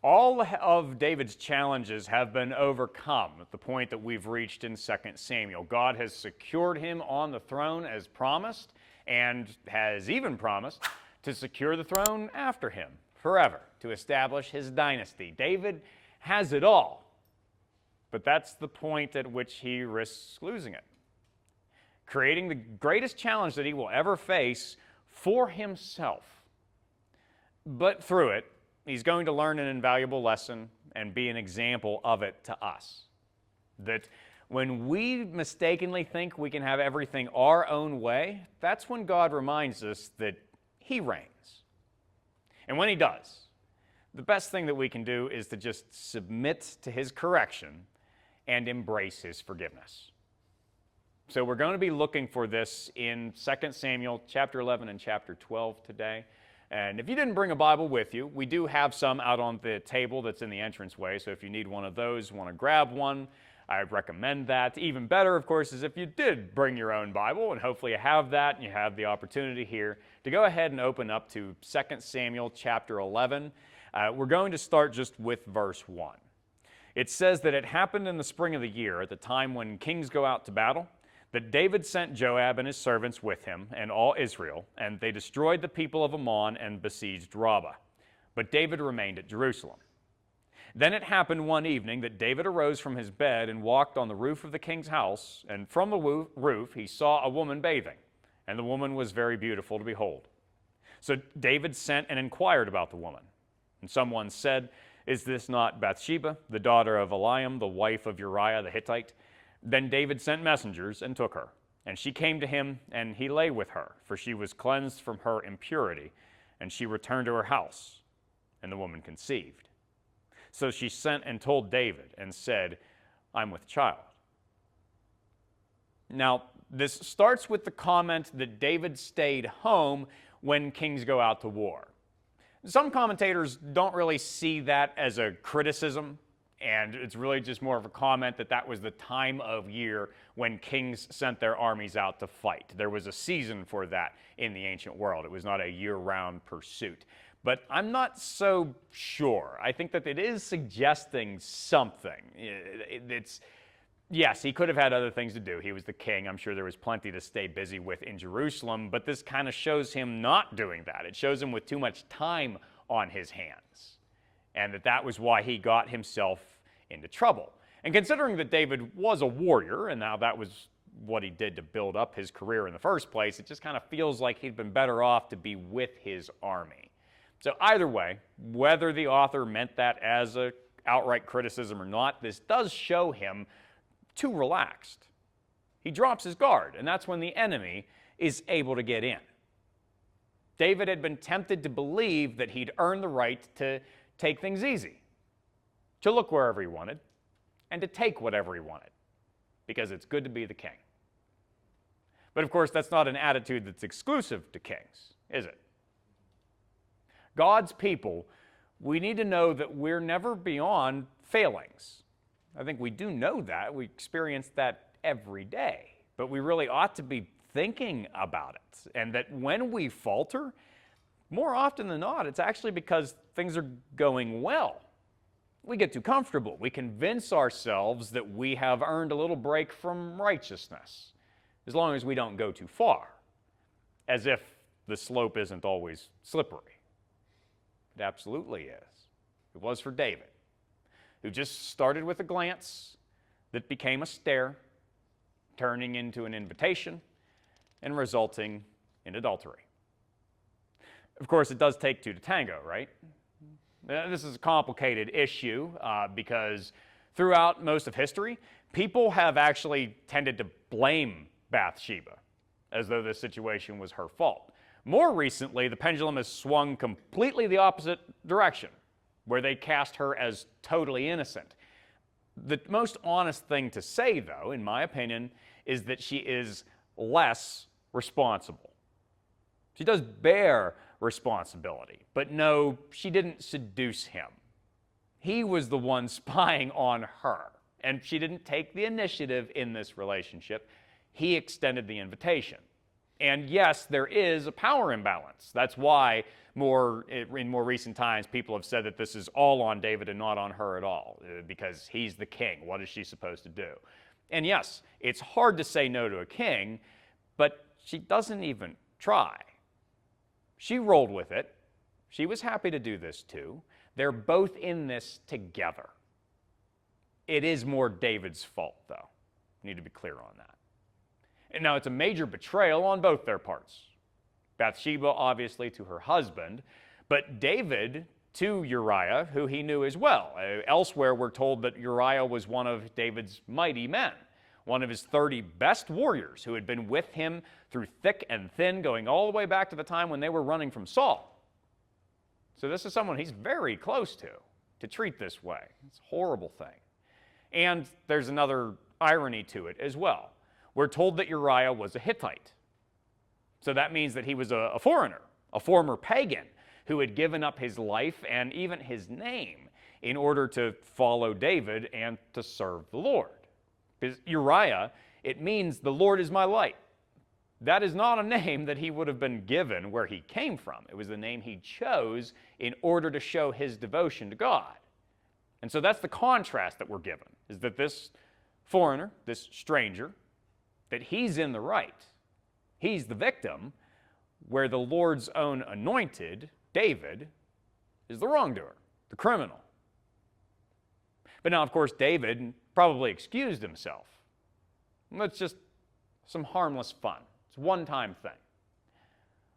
All of David's challenges have been overcome at the point that we've reached in 2 Samuel. God has secured him on the throne as promised, and has even promised to secure the throne after him forever, to establish his dynasty. David has it all, but that's the point at which he risks losing it, creating the greatest challenge that he will ever face for himself. But through it, he's going to learn an invaluable lesson and be an example of it to us. That when we mistakenly think we can have everything our own way, that's when God reminds us that he reigns. And when he does, the best thing that we can do is to just submit to his correction and embrace his forgiveness. So we're going to be looking for this in 2 Samuel chapter 11 and chapter 12 today. And if you didn't bring a Bible with you, we do have some out on the table that's in the entranceway. So if you need one of those, want to grab one, I recommend that. Even better, of course, is if you did bring your own Bible, and hopefully you have that, and you have the opportunity here to go ahead and open up to 2 Samuel chapter 11. We're going to start just with verse 1. It says that it happened in the spring of the year, at the time when kings go out to battle, that David sent Joab and his servants with him and all Israel, and they destroyed the people of Ammon and besieged Rabbah. But David remained at Jerusalem. Then it happened one evening that David arose from his bed and walked on the roof of the king's house, and from the roof he saw a woman bathing, and the woman was very beautiful to behold. So David sent and inquired about the woman. And someone said, "Is this not Bathsheba, the daughter of Eliam, the wife of Uriah the Hittite?" Then David sent messengers and took her. And she came to him, and he lay with her, for she was cleansed from her impurity. And she returned to her house, and the woman conceived. So she sent and told David, and said, "I'm with child." Now, this starts with the comment that David stayed home when kings go out to war. Some commentators don't really see that as a criticism, and it's really just more of a comment that that was the time of year when kings sent their armies out to fight. There was a season for that in the ancient world. It was not a year-round pursuit. But I'm not so sure. I think that it is suggesting something. Yes, he could have had other things to do. He was the king. I'm sure there was plenty to stay busy with in Jerusalem, but this kind of shows him not doing that. It shows him with too much time on his hands, and that was why he got himself into trouble. And considering that David was a warrior, and now that was what he did to build up his career in the first place, it just kind of feels like he'd been better off to be with his army. So either way, whether the author meant that as an outright criticism or not, this does show him too relaxed. He drops his guard, and that's when the enemy is able to get in. David had been tempted to believe that he'd earned the right to take things easy, to look wherever he wanted, and to take whatever he wanted, because it's good to be the king. But of course, that's not an attitude that's exclusive to kings, is it? God's people, we need to know that we're never beyond failings. I think we do know that. We experience that every day. But we really ought to be thinking about it. And that when we falter, more often than not, it's actually because things are going well. We get too comfortable. We convince ourselves that we have earned a little break from righteousness, as long as we don't go too far, as if the slope isn't always slippery. It absolutely is. It was for David, who just started with a glance that became a stare, turning into an invitation and resulting in adultery. Of course, it does take two to tango, right? This is a complicated issue because throughout most of history, people have actually tended to blame Bathsheba as though this situation was her fault. More recently, the pendulum has swung completely the opposite direction, where they cast her as totally innocent. The most honest thing to say, though, in my opinion, is that she is less responsible. She does bear responsibility, but no, she didn't seduce him. He was the one spying on her, and she didn't take the initiative in this relationship. He extended the invitation. And yes, there is a power imbalance. That's why in more recent times, people have said that this is all on David and not on her at all, because he's the king. What is she supposed to do? And yes, it's hard to say no to a king, but she doesn't even try. She rolled with it. She was happy to do this too. They're both in this together. It is more David's fault, though. Need to be clear on that. And now it's a major betrayal on both their parts. Bathsheba, obviously, to her husband, but David to Uriah, who he knew as well. Elsewhere, we're told that Uriah was one of David's mighty men, one of his 30 best warriors who had been with him through thick and thin, going all the way back to the time when they were running from Saul. So this is someone he's very close to treat this way. It's a horrible thing. And there's another irony to it as well. We're told that Uriah was a Hittite. So that means that he was a foreigner, a former pagan, who had given up his life and even his name in order to follow David and to serve the Lord. Because Uriah, it means the Lord is my light. That is not a name that he would have been given where he came from. It was the name he chose in order to show his devotion to God. And so that's the contrast that we're given, is that this foreigner, this stranger, that he's in the right. He's the victim, where the Lord's own anointed, David, is the wrongdoer, the criminal. But now, of course, David probably excused himself. That's just some harmless fun. It's a one-time thing.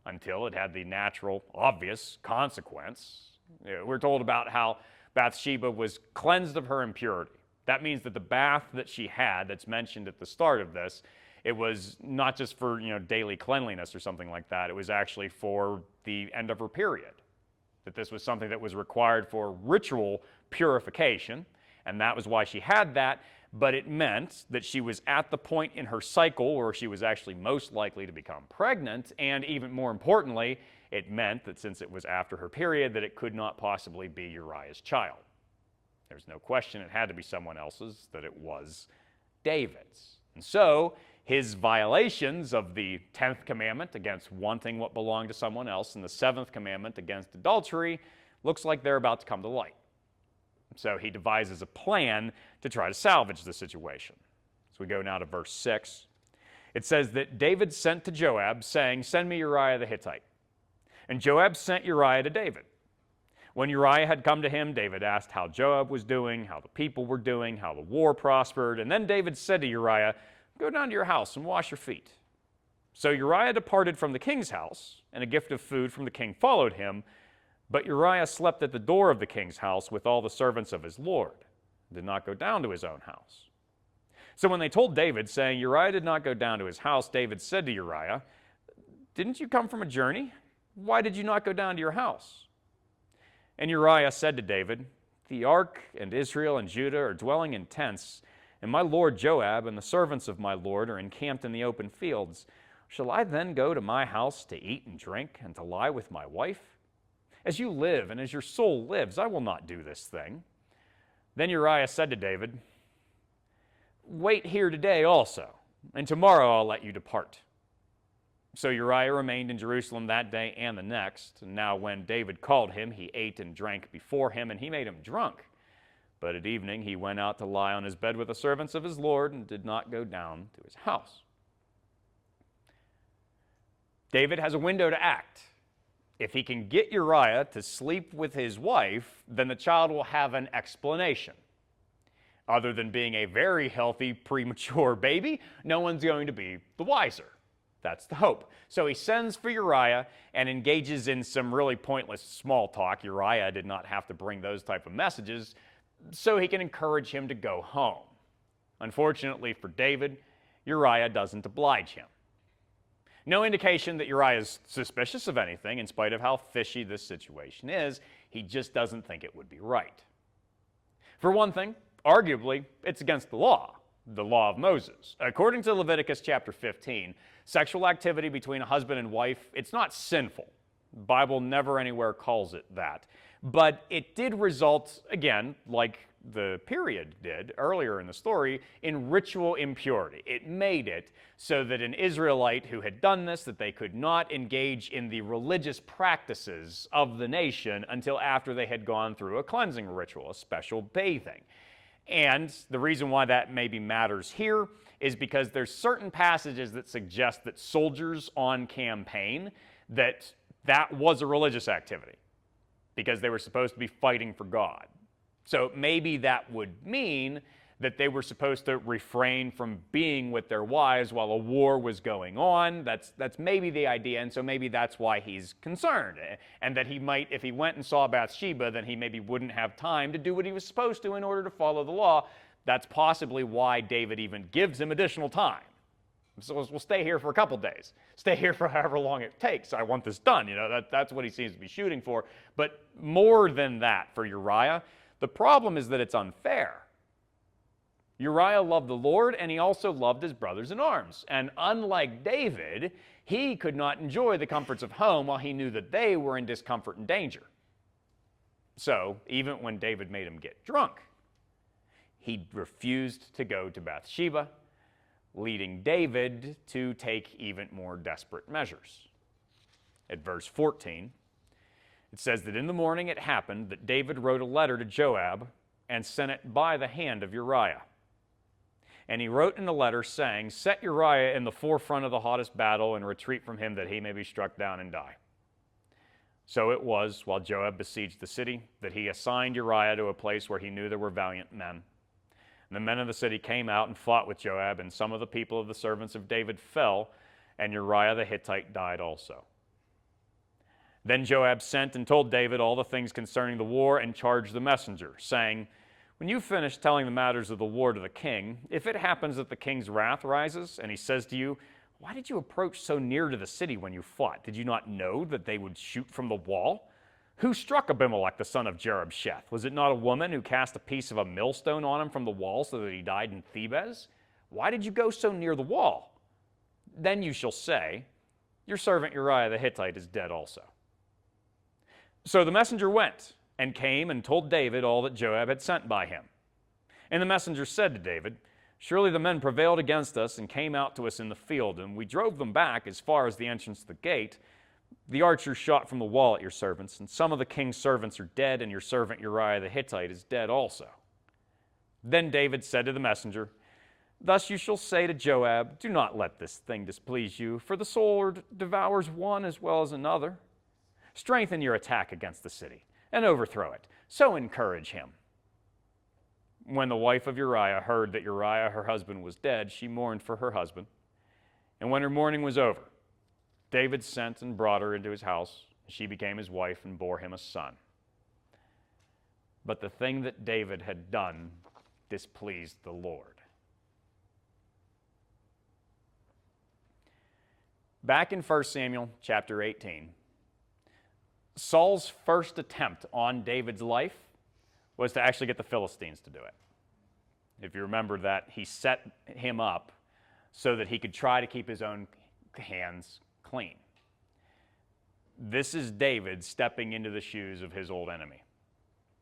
Until it had the natural, obvious consequence. We're told about how Bathsheba was cleansed of her impurity. That means that the bath that she had, that's mentioned at the start of this, it was not just for, daily cleanliness or something like that. It was actually for the end of her period. That this was something that was required for ritual purification, and that was why she had that. But it meant that she was at the point in her cycle where she was actually most likely to become pregnant, and even more importantly, it meant that since it was after her period, that it could not possibly be Uriah's child. There's no question it had to be someone else's, that it was David's. And so, his violations of the 10th commandment against wanting what belonged to someone else and the 7th commandment against adultery looks like they're about to come to light. So he devises a plan to try to salvage the situation. So we go now to verse 6. It says that David sent to Joab, saying, "Send me Uriah the Hittite." And Joab sent Uriah to David. When Uriah had come to him, David asked how Joab was doing, how the people were doing, how the war prospered. And then David said to Uriah, "Go down to your house and wash your feet." So Uriah departed from the king's house, and a gift of food from the king followed him. But Uriah slept at the door of the king's house with all the servants of his lord, and did not go down to his own house. So when they told David, saying, "Uriah did not go down to his house," David said to Uriah, "Didn't you come from a journey? Why did you not go down to your house?" And Uriah said to David, "The ark and Israel and Judah are dwelling in tents, and my lord Joab and the servants of my lord are encamped in the open fields. Shall I then go to my house to eat and drink and to lie with my wife? As you live and as your soul lives, I will not do this thing." Then Uriah said to David, "Wait here today also, and tomorrow I'll let you depart." So Uriah remained in Jerusalem that day and the next. And now when David called him, he ate and drank before him, and he made him drunk. But at evening he went out to lie on his bed with the servants of his lord, and did not go down to his house. David has a window to act. If he can get Uriah to sleep with his wife, then the child will have an explanation. Other than being a very healthy, premature baby, no one's going to be the wiser. That's the hope. So he sends for Uriah and engages in some really pointless small talk. Uriah did not have to bring those type of messages, so he can encourage him to go home. Unfortunately for David, Uriah doesn't oblige him. No indication that Uriah is suspicious of anything, in spite of how fishy this situation is. He just doesn't think it would be right. For one thing, arguably, it's against the law of Moses. According to Leviticus chapter 15, sexual activity between a husband and wife, it's not sinful. The Bible never anywhere calls it that. But it did result, again, like the period did earlier in the story, in ritual impurity. It made it so that an Israelite who had done this, that they could not engage in the religious practices of the nation until after they had gone through a cleansing ritual, a special bathing. And the reason why that maybe matters here is because there's certain passages that suggest that soldiers on campaign, that was a religious activity because they were supposed to be fighting for God. So maybe that would mean that they were supposed to refrain from being with their wives while a war was going on. That's maybe the idea, and so maybe that's why he's concerned. And that he might, if he went and saw Bathsheba, then he maybe wouldn't have time to do what he was supposed to in order to follow the law. That's possibly why David even gives him additional time. So we'll stay here for a couple days. Stay here for however long it takes. I want this done. That's what he seems to be shooting for. But more than that for Uriah, the problem is that it's unfair. Uriah loved the Lord, and he also loved his brothers in arms. And unlike David, he could not enjoy the comforts of home while he knew that they were in discomfort and danger. So even when David made him get drunk, he refused to go to Bathsheba, leading David to take even more desperate measures. At verse 14, it says that in the morning it happened that David wrote a letter to Joab and sent it by the hand of Uriah. And he wrote in the letter saying, "Set Uriah in the forefront of the hottest battle and retreat from him that he may be struck down and die." So it was, while Joab besieged the city, that he assigned Uriah to a place where he knew there were valiant men. And the men of the city came out and fought with Joab, and some of the people of the servants of David fell, and Uriah the Hittite died also. Then Joab sent and told David all the things concerning the war and charged the messenger, saying, "When you finish telling the matters of the war to the king, if it happens that the king's wrath rises, and he says to you, 'Why did you approach so near to the city when you fought? Did you not know that they would shoot from the wall? Who struck Abimelech the son of Jerubsheth? Was it not a woman who cast a piece of a millstone on him from the wall so that he died in Thebez? Why did you go so near the wall?' Then you shall say, 'Your servant Uriah the Hittite is dead also.'" So the messenger went and came and told David all that Joab had sent by him. And the messenger said to David, "Surely the men prevailed against us and came out to us in the field, and we drove them back as far as the entrance to the gate. The archers shot from the wall at your servants, and some of the king's servants are dead, and your servant Uriah the Hittite is dead also." Then David said to the messenger, "Thus you shall say to Joab, 'Do not let this thing displease you, for the sword devours one as well as another. Strengthen your attack against the city and overthrow it. So encourage him.'" When the wife of Uriah heard that Uriah, her husband, was dead, she mourned for her husband. And when her mourning was over, David sent and brought her into his house. She became his wife and bore him a son. But the thing that David had done displeased the Lord. Back in 1 Samuel chapter 18, Saul's first attempt on David's life was to actually get the Philistines to do it. If you remember that, he set him up so that he could try to keep his own hands clean. This is David stepping into the shoes of his old enemy.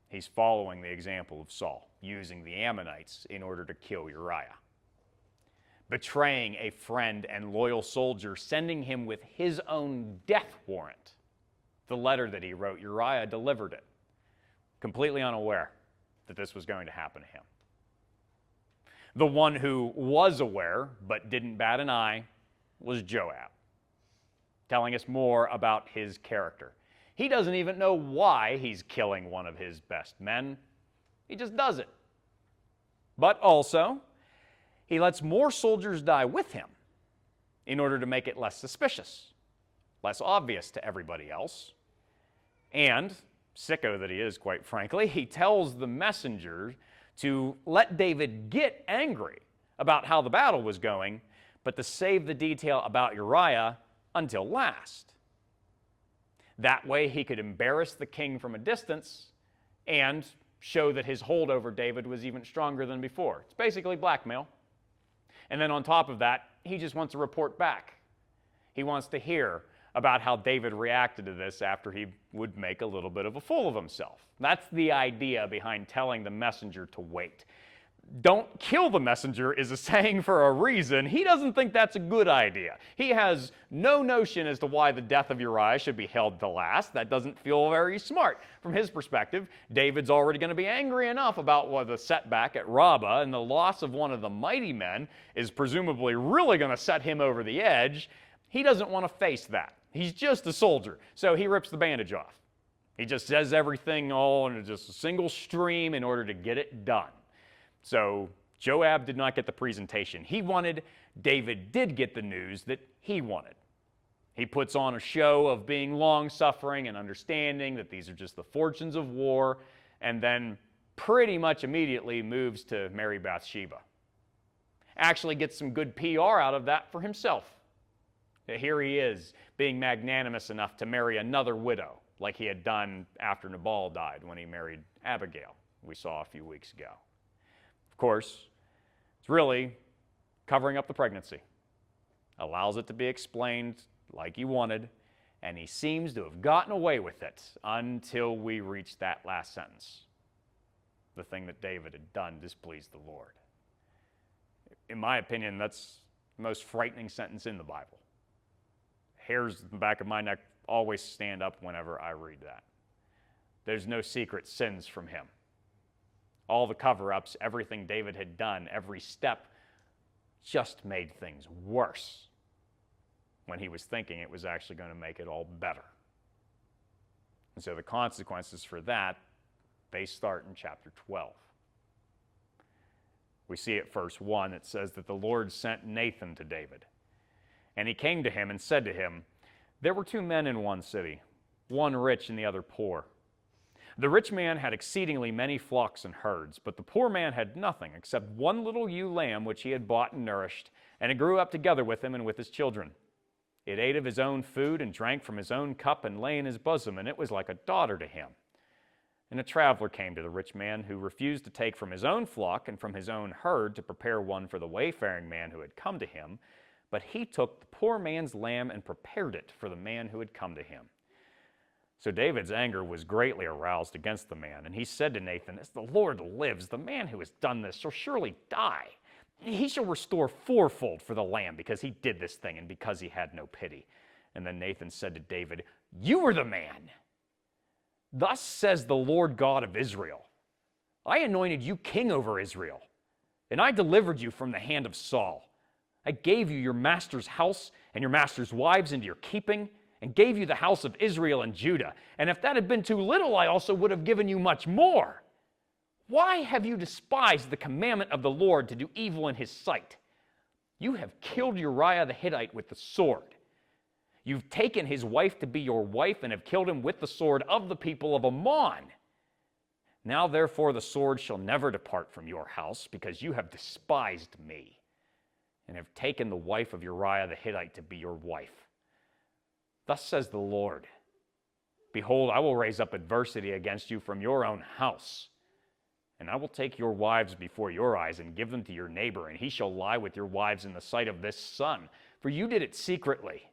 He's following the example of Saul, using the Ammonites in order to kill Uriah. Betraying a friend and loyal soldier, sending him with his own death warrant. The letter that he wrote, Uriah delivered it, completely unaware that this was going to happen to him. The one who was aware but didn't bat an eye was Joab, telling us more about his character. He doesn't even know why he's killing one of his best men. He just does it. But also, he lets more soldiers die with him in order to make it less suspicious, less obvious to everybody else. And, sicko that he is, quite frankly, he tells the messenger to let David get angry about how the battle was going, but to save the detail about Uriah until last. That way he could embarrass the king from a distance and show that his hold over David was even stronger than before. It's basically blackmail. And then on top of that, he just wants to report back. He wants to hear about how David reacted to this after he would make a little bit of a fool of himself. That's the idea behind telling the messenger to wait. Don't kill the messenger is a saying for a reason. He doesn't think that's a good idea. He has no notion as to why the death of Uriah should be held to last. That doesn't feel very smart. From his perspective, David's already going to be angry enough about the setback at Rabbah, and the loss of one of the mighty men is presumably really going to set him over the edge. He doesn't want to face that. He's just a soldier, so he rips the bandage off. He just says everything all in just a single stream in order to get it done. So Joab did not get the presentation he wanted. David did get the news that he wanted. He puts on a show of being long-suffering and understanding that these are just the fortunes of war, and then pretty much immediately moves to marry Bathsheba. Actually gets some good PR out of that for himself. Here he is, being magnanimous enough to marry another widow, like he had done after Nabal died when he married Abigail, we saw a few weeks ago. Of course, it's really covering up the pregnancy. Allows it to be explained like he wanted, and he seems to have gotten away with it until we reach that last sentence. The thing that David had done displeased the Lord. In my opinion, that's the most frightening sentence in the Bible. Hairs in the back of my neck always stand up whenever I read that. There's no secret sins from him. All the cover-ups, everything David had done, every step, just made things worse when he was thinking it was actually going to make it all better. And so the consequences for that, they start in chapter 12. We see at verse 1, it says that the Lord sent Nathan to David. And he came to him and said to him, "There were 2 men in one city, one rich and the other poor. The rich man had exceedingly many flocks and herds, but the poor man had nothing except one little ewe lamb which he had bought and nourished, and it grew up together with him and with his children. It ate of his own food and drank from his own cup and lay in his bosom, and it was like a daughter to him. And a traveler came to the rich man, who refused to take from his own flock and from his own herd to prepare one for the wayfaring man who had come to him, but he took the poor man's lamb and prepared it for the man who had come to him." So David's anger was greatly aroused against the man, and he said to Nathan, "As the Lord lives, the man who has done this shall surely die. He shall restore fourfold for the lamb, because he did this thing and because he had no pity." And then Nathan said to David, "You are the man. Thus says the Lord God of Israel, I anointed you king over Israel, and I delivered you from the hand of Saul. I gave you your master's house and your master's wives into your keeping, and gave you the house of Israel and Judah. And if that had been too little, I also would have given you much more. Why have you despised the commandment of the Lord to do evil in his sight? You have killed Uriah the Hittite with the sword. You've taken his wife to be your wife and have killed him with the sword of the people of Ammon. Now therefore the sword shall never depart from your house, because you have despised me and have taken the wife of Uriah the Hittite to be your wife. Thus says the Lord, behold, I will raise up adversity against you from your own house, and I will take your wives before your eyes and give them to your neighbor, and he shall lie with your wives in the sight of this sun, for you did it secretly.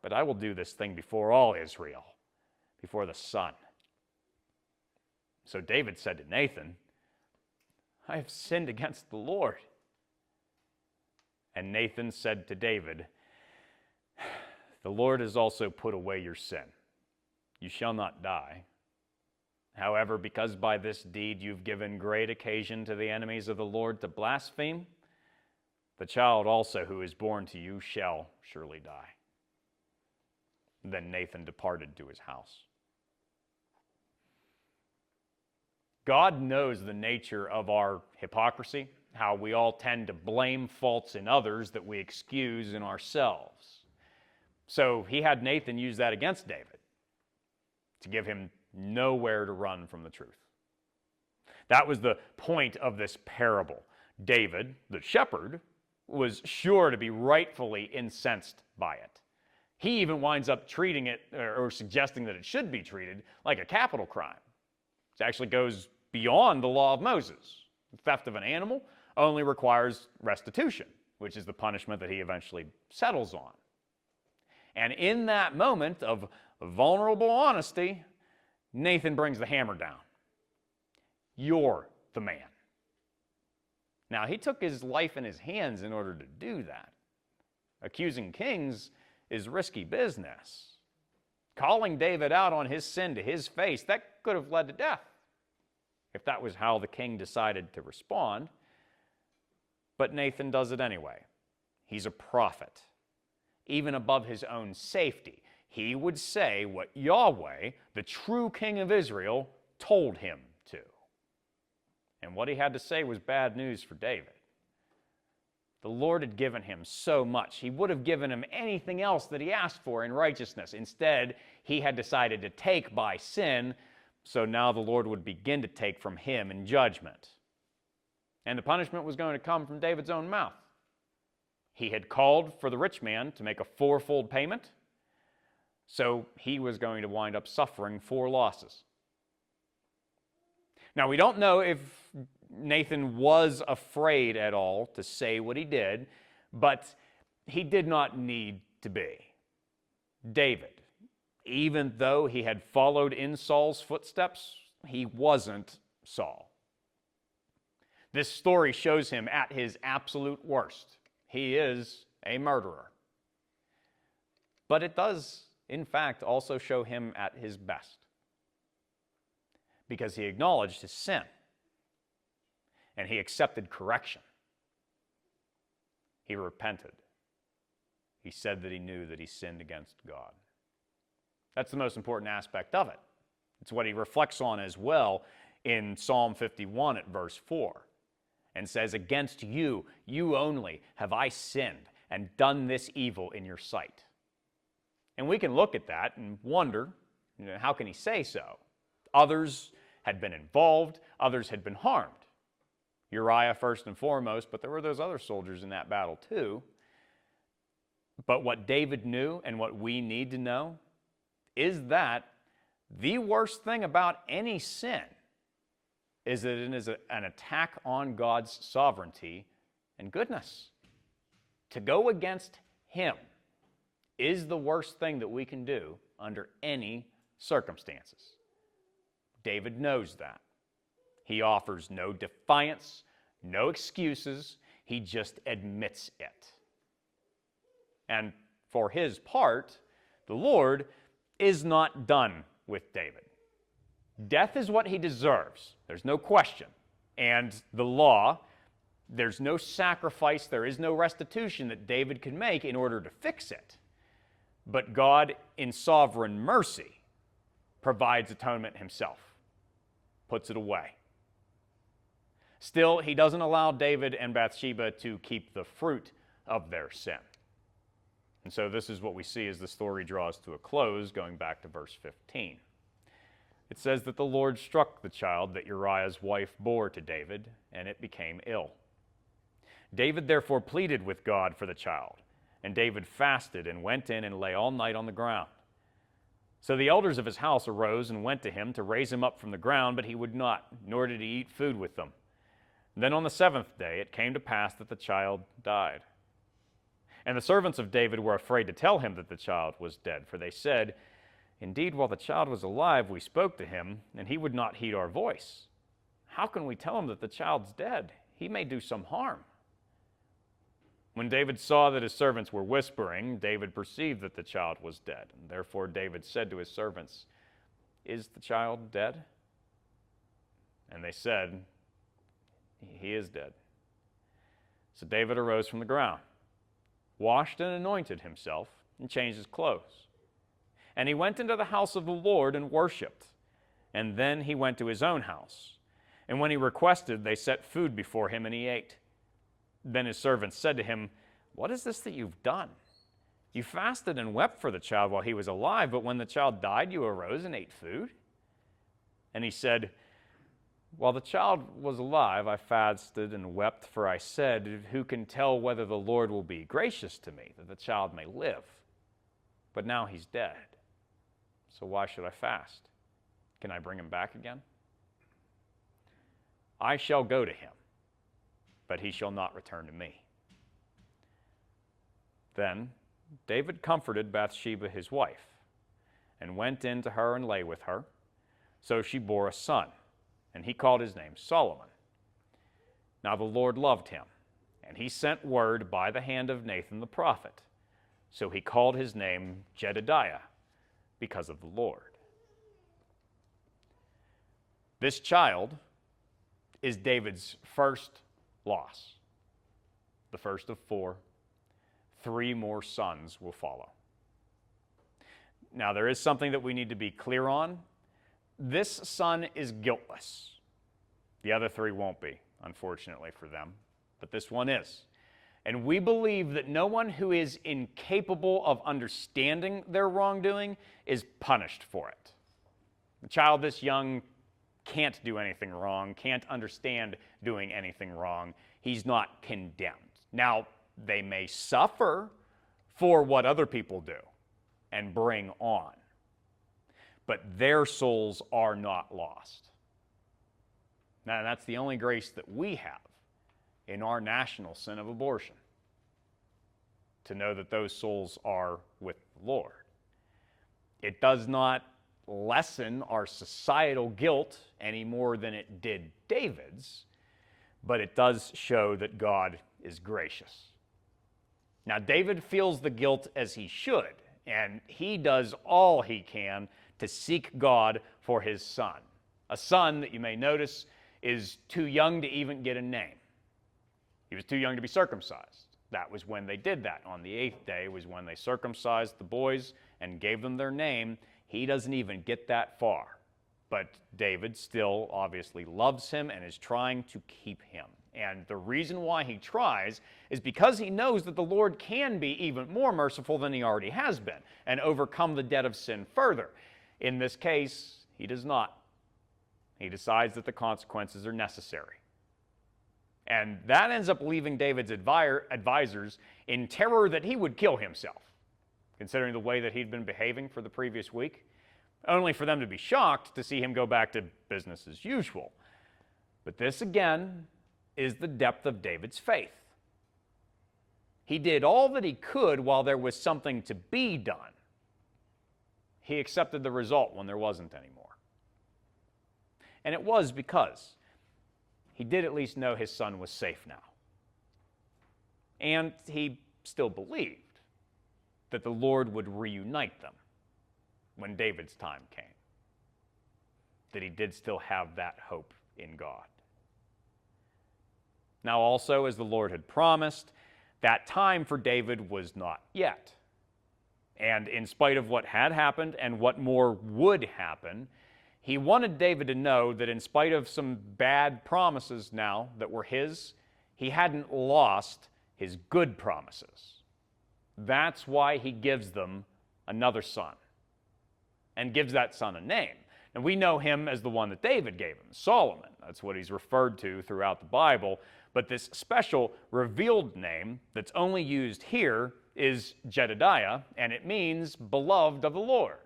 But I will do this thing before all Israel, before the sun." So David said to Nathan, "I have sinned against the Lord." And Nathan said to David, "The Lord has also put away your sin. You shall not die. However, because by this deed you've given great occasion to the enemies of the Lord to blaspheme, the child also who is born to you shall surely die." Then Nathan departed to his house. God knows the nature of our hypocrisy, how we all tend to blame faults in others that we excuse in ourselves. So he had Nathan use that against David to give him nowhere to run from the truth. That was the point of this parable. David, the shepherd, was sure to be rightfully incensed by it. He even winds up treating it, or suggesting that it should be treated, like a capital crime. It actually goes beyond the law of Moses. The theft of an animal only requires restitution, which is the punishment that he eventually settles on. And in that moment of vulnerable honesty, Nathan brings the hammer down. You're the man. Now, he took his life in his hands in order to do that. Accusing kings is risky business. Calling David out on his sin to his face, that could have led to death, if that was how the king decided to respond. But Nathan does it anyway. He's a prophet. Even above his own safety, he would say what Yahweh, the true king of Israel, told him to. And what he had to say was bad news for David. The Lord had given him so much. He would have given him anything else that he asked for in righteousness. Instead, he had decided to take by sin, so now the Lord would begin to take from him in judgment. And the punishment was going to come from David's own mouth. He had called for the rich man to make a fourfold payment, so he was going to wind up suffering 4 losses. Now, we don't know if Nathan was afraid at all to say what he did, but he did not need to be. David, even though he had followed in Saul's footsteps, he wasn't Saul. This story shows him at his absolute worst. He is a murderer. But it does, in fact, also show him at his best, because he acknowledged his sin and he accepted correction. He repented. He said that he knew that he sinned against God. That's the most important aspect of it. It's what he reflects on as well in Psalm 51 at verse 4. And says, "Against you, you only, have I sinned and done this evil in your sight." And we can look at that and wonder, how can he say so? Others had been involved, others had been harmed. Uriah first and foremost, but there were those other soldiers in that battle too. But what David knew and what we need to know is that the worst thing about any sin is that it is an attack on God's sovereignty and goodness. To go against him is the worst thing that we can do under any circumstances. David knows that. He offers no defiance, no excuses. He just admits it. And for his part, the Lord is not done with David. Death is what he deserves. There's no question. And the law, there's no sacrifice, there is no restitution that David can make in order to fix it. But God, in sovereign mercy, provides atonement himself, puts it away. Still, he doesn't allow David and Bathsheba to keep the fruit of their sin. And so this is what we see as the story draws to a close, going back to verse 15. It says that the Lord struck the child that Uriah's wife bore to David, and it became ill. David therefore pleaded with God for the child, and David fasted and went in and lay all night on the ground. So the elders of his house arose and went to him to raise him up from the ground, but he would not, nor did he eat food with them. Then on the 7th day it came to pass that the child died. And the servants of David were afraid to tell him that the child was dead, for they said, "Indeed, while the child was alive, we spoke to him, and he would not heed our voice. How can we tell him that the child's dead? He may do some harm." When David saw that his servants were whispering, David perceived that the child was dead. And therefore David said to his servants, "Is the child dead?" And they said, "He is dead." So David arose from the ground, washed and anointed himself, and changed his clothes. And he went into the house of the Lord and worshipped. And then he went to his own house. And when he requested, they set food before him, and he ate. Then his servants said to him, "What is this that you've done? You fasted and wept for the child while he was alive, but when the child died, you arose and ate food?" And he said, "While the child was alive, I fasted and wept, for I said, 'Who can tell whether the Lord will be gracious to me, that the child may live?' But now he's dead. So why should I fast? Can I bring him back again? I shall go to him, but he shall not return to me." Then David comforted Bathsheba his wife, and went in to her and lay with her. So she bore a son, and he called his name Solomon. Now the Lord loved him, and he sent word by the hand of Nathan the prophet. So he called his name Jedediah, because of the Lord. This child is David's first loss, the first of 4. 3 more sons will follow. Now, there is something that we need to be clear on. This son is guiltless. The other 3 won't be, unfortunately for them, but this one is. And we believe that no one who is incapable of understanding their wrongdoing is punished for it. A child this young can't do anything wrong, can't understand doing anything wrong. He's not condemned. Now, they may suffer for what other people do and bring on, but their souls are not lost. Now, that's the only grace that we have in our national sin of abortion, to know that those souls are with the Lord. It does not lessen our societal guilt any more than it did David's, but it does show that God is gracious. Now, David feels the guilt as he should, and he does all he can to seek God for his son. A son that you may notice is too young to even get a name. He was too young to be circumcised. That was when they did that. On the 8th day was when they circumcised the boys and gave them their name. He doesn't even get that far. But David still obviously loves him and is trying to keep him. And the reason why he tries is because he knows that the Lord can be even more merciful than he already has been and overcome the debt of sin further. In this case, he does not. He decides that the consequences are necessary. And that ends up leaving David's advisors in terror that he would kill himself, considering the way that he'd been behaving for the previous week, only for them to be shocked to see him go back to business as usual. But this, again, is the depth of David's faith. He did all that he could while there was something to be done. He accepted the result when there wasn't anymore. And it was because he did at least know his son was safe now. And he still believed that the Lord would reunite them when David's time came. That he did still have that hope in God. Now also, as the Lord had promised, that time for David was not yet. And in spite of what had happened and what more would happen, he wanted David to know that in spite of some bad promises now that were his, he hadn't lost his good promises. That's why he gives them another son and gives that son a name. And we know him as the one that David gave him, Solomon. That's what he's referred to throughout the Bible. But this special revealed name that's only used here is Jedediah, and it means beloved of the Lord.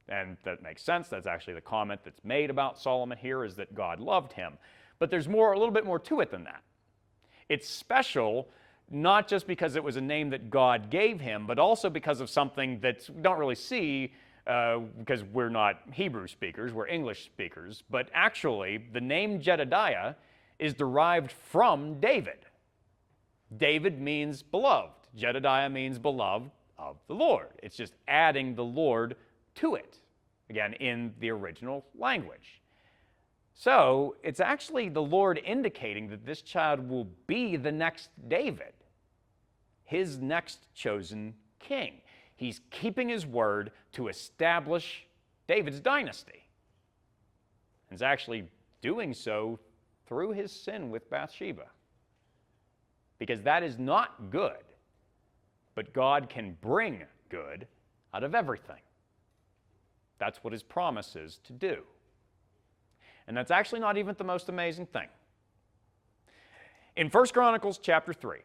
And that makes sense. That's actually the comment that's made about Solomon here, is that God loved him. But there's a little bit more to it than that. It's special not just because it was a name that God gave him, but also because of something that we don't really see because we're not Hebrew speakers, we're English speakers. But actually, the name Jedediah is derived from David. David means beloved. Jedediah means beloved of the Lord. It's just adding the Lord to it, again, in the original language. So it's actually the Lord indicating that this child will be the next David, his next chosen king. He's keeping his word to establish David's dynasty. And is actually doing so through his sin with Bathsheba. Because that is not good, but God can bring good out of everything. That's what his promise is to do. And that's actually not even the most amazing thing. In 1 Chronicles chapter 3,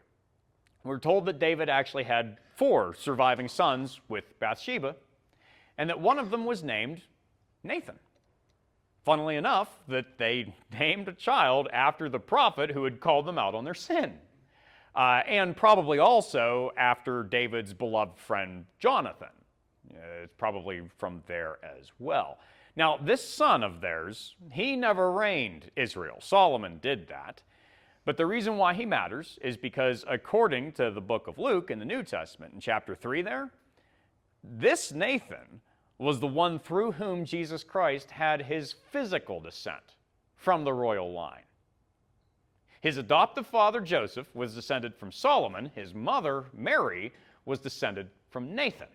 we're told that David actually had 4 surviving sons with Bathsheba, and that one of them was named Nathan. Funnily enough, that they named a child after the prophet who had called them out on their sin. and probably also after David's beloved friend Jonathan. It's probably from there as well. Now, this son of theirs, he never reigned Israel. Solomon did that. But the reason why he matters is because according to the book of Luke in the New Testament, in chapter 3 there, this Nathan was the one through whom Jesus Christ had his physical descent from the royal line. His adoptive father, Joseph, was descended from Solomon. His mother, Mary, was descended from Nathan.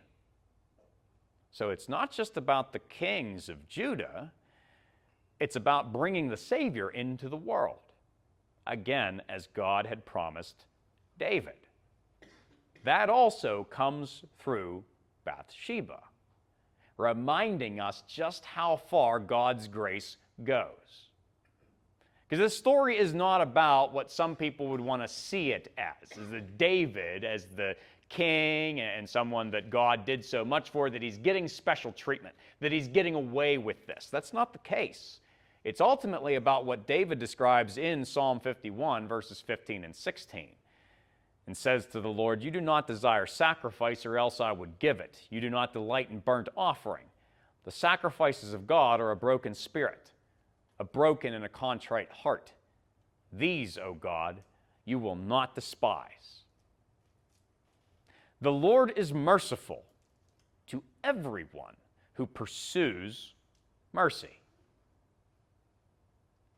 So it's not just about the kings of Judah. It's about bringing the Savior into the world, again, as God had promised David. That also comes through Bathsheba, reminding us just how far God's grace goes. Because this story is not about what some people would want to see it as the David as the king and someone that God did so much for that he's getting special treatment, that he's getting away with this. That's not the case. It's ultimately about what David describes in Psalm 51, verses 15 and 16, and says to the Lord, "You do not desire sacrifice, or else I would give it. You do not delight in burnt offering. The sacrifices of God are a broken spirit, a broken and a contrite heart. These, O God, you will not despise." The Lord is merciful to everyone who pursues mercy.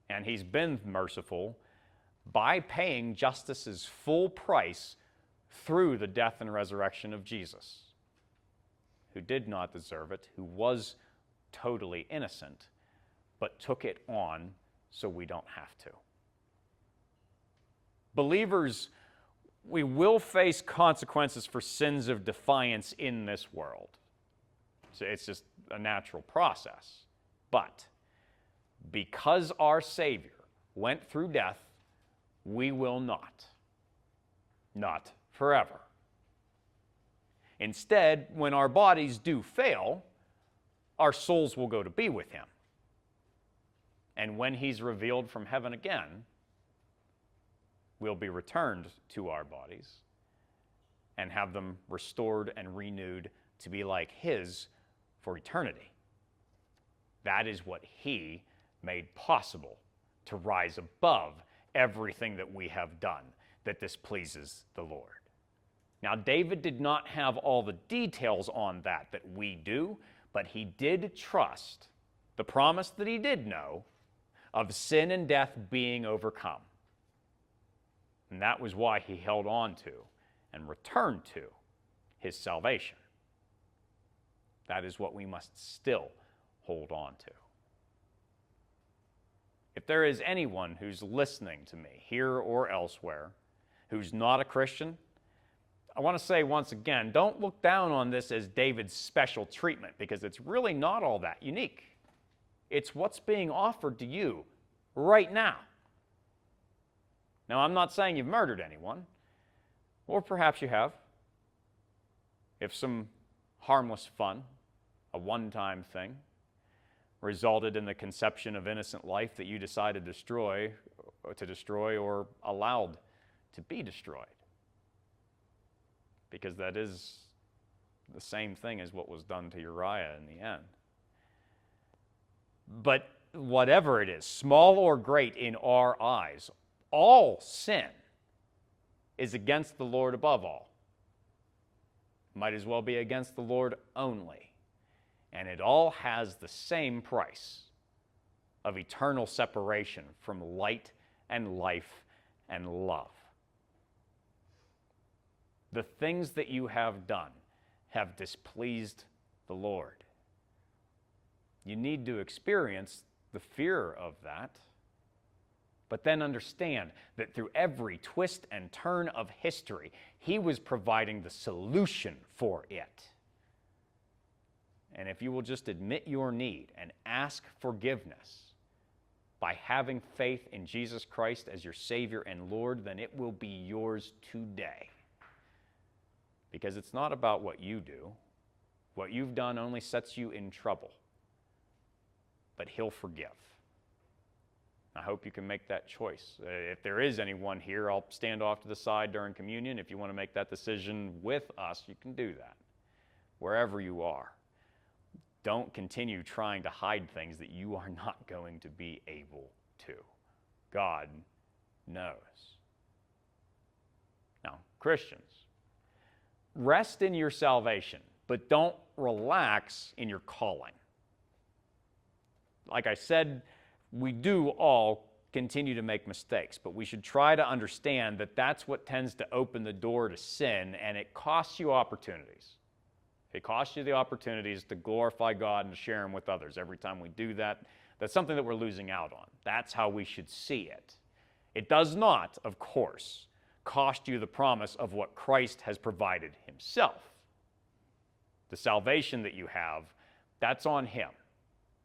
And he's been merciful by paying justice's full price through the death and resurrection of Jesus, who did not deserve it, who was totally innocent, but took it on so we don't have to. Believers, we will face consequences for sins of defiance in this world. So it's just a natural process. But because our Savior went through death, we will not. Not forever. Instead, when our bodies do fail, our souls will go to be with Him. And when He's revealed from heaven again, we'll be returned to our bodies and have them restored and renewed to be like His for eternity. That is what He made possible, to rise above everything that we have done that displeases the Lord. Now, David did not have all the details on that we do, but he did trust the promise that he did know of sin and death being overcome. And that was why he held on to and returned to his salvation. That is what we must still hold on to. If there is anyone who's listening to me, here or elsewhere, who's not a Christian, I want to say once again, don't look down on this as David's special treatment, because it's really not all that unique. It's what's being offered to you right now. Now, I'm not saying you've murdered anyone, or perhaps you have. If some harmless fun, a one-time thing, resulted in the conception of innocent life that you decided to destroy or allowed to be destroyed. Because that is the same thing as what was done to Uriah in the end. But whatever it is, small or great in our eyes, all sin is against the Lord above all. Might as well be against the Lord only. And it all has the same price of eternal separation from light and life and love. The things that you have done have displeased the Lord. You need to experience the fear of that, but then understand that through every twist and turn of history, He was providing the solution for it. And if you will just admit your need and ask forgiveness by having faith in Jesus Christ as your Savior and Lord, then it will be yours today. Because it's not about what you do. What you've done only sets you in trouble. But He'll forgive. I hope you can make that choice. If there is anyone here, I'll stand off to the side during communion. If you want to make that decision with us, you can do that. Wherever you are, don't continue trying to hide things that you are not going to be able to. God knows. Now, Christians, rest in your salvation, but don't relax in your calling. Like I said, we do all continue to make mistakes, but we should try to understand that that's what tends to open the door to sin, and it costs you opportunities. It costs you the opportunities to glorify God and to share Him with others. Every time we do that, that's something that we're losing out on. That's how we should see it. It does not, of course, cost you the promise of what Christ has provided Himself. The salvation that you have, that's on Him.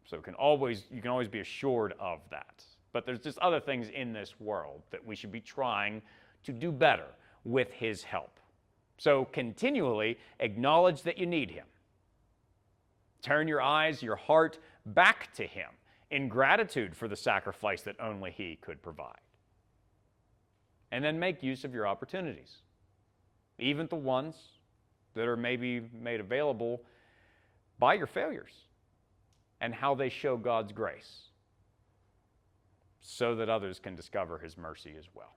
So you can always be assured of that. But there's just other things in this world that we should be trying to do better with His help. So continually acknowledge that you need Him. Turn your eyes, your heart back to Him in gratitude for the sacrifice that only He could provide. And then make use of your opportunities, even the ones that are maybe made available by your failures, and how they show God's grace so that others can discover His mercy as well.